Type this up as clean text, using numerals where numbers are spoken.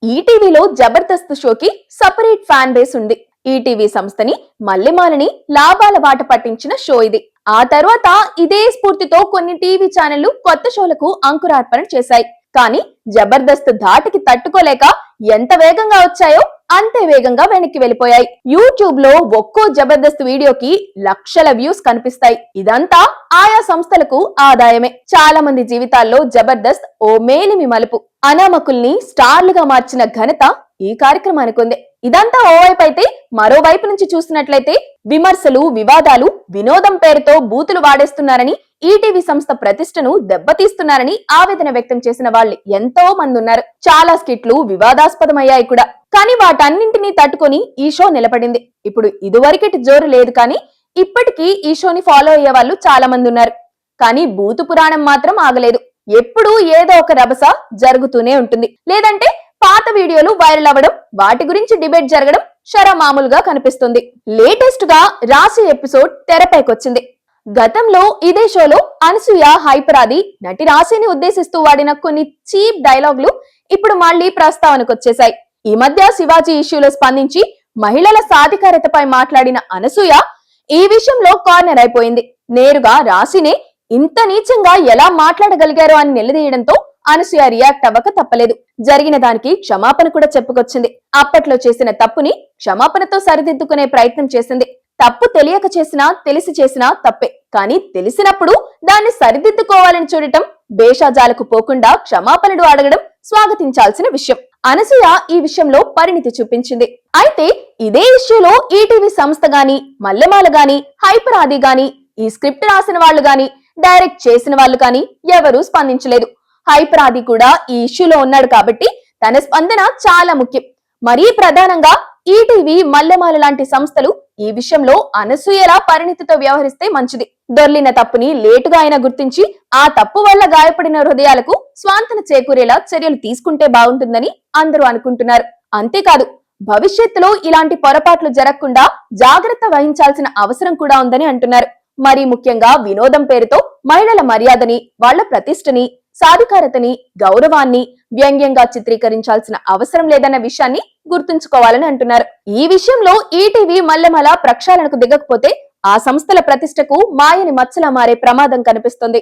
ఈటీవీలో జబర్దస్త్ షోకి separate fan base ఉంది. ఈటీవీ సంస్థని మల్లెమాలని లాభాల బాట పట్టించిన షో ఇది. ఆ తర్వాత ఇదే స్ఫూర్తితో కొన్ని టీవీ ఛానళ్లు కొత్త షోలకు అంకురార్పణ చేశాయి. కానీ జబర్దస్త్ ధాటికి తట్టుకోలేక ఎంత వేగంగా వచ్చాయో అంతే వేగంగా వెనక్కి వెళ్ళిపోయాయి. యూట్యూబ్ లో ఒక్కో జబర్దస్త్ వీడియోకి లక్షల వ్యూస్ కనిపిస్తాయి. ఇదంతా ఆయా సంస్థలకు ఆదాయమే. చాలా మంది జీవితాల్లో జబర్దస్త్ ఓ మేలిమి మలుపు. అనామకుల్ని స్టార్లుగా మార్చిన ఘనత ఈ కార్యక్రమానికి ఉంది. ఇదంతా ఓవైపు అయితే, మరోవైపు నుంచి చూసినట్లయితే విమర్శలు, వివాదాలు, వినోదం పేరుతో బూతులు వాడేస్తున్నారని, ఈటీవీ సంస్థ ప్రతిష్టను దెబ్బతీస్తున్నారని ఆవేదన వ్యక్తం చేసిన వాళ్ళు ఎంతో మంది ఉన్నారు. చాలా స్కిట్లు వివాదాస్పదమయ్యాయి కూడా. కానీ వాటన్నింటినీ తట్టుకొని ఈ షో నిలబడింది. ఇప్పుడు ఇదివరకటి జోరు లేదు, కానీ ఇప్పటికీ ఈ షోని ఫాలో అయ్యే వాళ్ళు చాలా మంది ఉన్నారు. కానీ బూతు పురాణం మాత్రం ఆగలేదు. ఎప్పుడూ ఏదో ఒక రభస జరుగుతూనే ఉంటుంది. లేదంటే పాత వీడియోలు వైరల్ అవ్వడం, వాటి గురించి డిబేట్ జరగడం మామూలుగా కనిపిస్తుంది. లేటెస్ట్ గా రాశి ఎపిసోడ్ తెరపైకొచ్చింది. గతంలో ఇదే షోలో అనసూయ హైపరాది నటి రాశిని ఉద్దేశిస్తూ వాడిన కొన్ని చీప్ డైలాగులు ఇప్పుడు మళ్లీ ప్రస్తావనకు వచ్చేశాయి. ఈ మధ్య శివాజీ ఇష్యూలో స్పందించి మహిళల సాధికారతపై మాట్లాడిన అనసూయ ఈ విషయంలో కార్నర్ అయిపోయింది. నేరుగా రాశినే ఇంత నీచంగా ఎలా మాట్లాడగలిగారో అని నిలదీయడంతో అనసూయ రియాక్ట్ అవ్వక తప్పలేదు. జరిగిన దానికి క్షమాపణ కూడా చెప్పుకొచ్చింది. అప్పట్లో చేసిన తప్పుని క్షమాపణతో సరిదిద్దుకునే ప్రయత్నం చేసింది. తప్పు తెలియక చేసినా, తెలిసి చేసినా తప్పే. కానీ తెలిసినప్పుడు దాన్ని సరిదిద్దుకోవాలని చూడటం, భేషజాలకు పోకుండా క్షమాపణలు అడగడం స్వాగతించాల్సిన విషయం. అనసూయ ఈ విషయంలో పరిణితి చూపించింది. అయితే ఇదే ఇష్యూలో ఈటీవీ సంస్థ గాని, మల్లెమాల గాని, హైపర్ ఆది గాని, ఈ స్క్రిప్ట్ రాసిన వాళ్ళు గాని, డైరెక్ట్ చేసిన వాళ్ళు కానీ ఎవరూ స్పందించలేదు. హైపర్ ఆది కూడా ఈ ఇష్యూలో ఉన్నాడు కాబట్టి తన స్పందన చాలా ముఖ్యం. మరీ ప్రధానంగా ఈటీవీ, మల్లెమాల లాంటి సంస్థలు ఈ విషయంలో అనసూయలా పరిణితితో వ్యవహరిస్తే మంచిది. దొర్లిన తప్పుని లేటుగా అయినా గుర్తించి ఆ తప్పు వల్ల గాయపడిన హృదయాలకు స్వాంతన చేకూరేలా చర్యలు తీసుకుంటే బాగుంటుందని అందరూ అనుకుంటున్నారు. అంతేకాదు, భవిష్యత్తులో ఇలాంటి పొరపాట్లు జరగకుండా జాగ్రత్త వహించాల్సిన అవసరం కూడా ఉందని అంటున్నారు. మరీ ముఖ్యంగా వినోదం పేరుతో మహిళల మర్యాదని, వాళ్ల ప్రతిష్టని, సాధికారతని, గౌరవాన్ని వ్యంగ్యంగా చిత్రీకరించాల్సిన అవసరం లేదన్న విషయాన్ని గుర్తుంచుకోవాలని అంటున్నారు. ఈ విషయంలో ఈటీవీ, మల్లెమాల ప్రక్షాళనకు దిగకపోతే ఆ సంస్థల ప్రతిష్టకు మాయని మచ్చలా మారే ప్రమాదం కనిపిస్తుంది.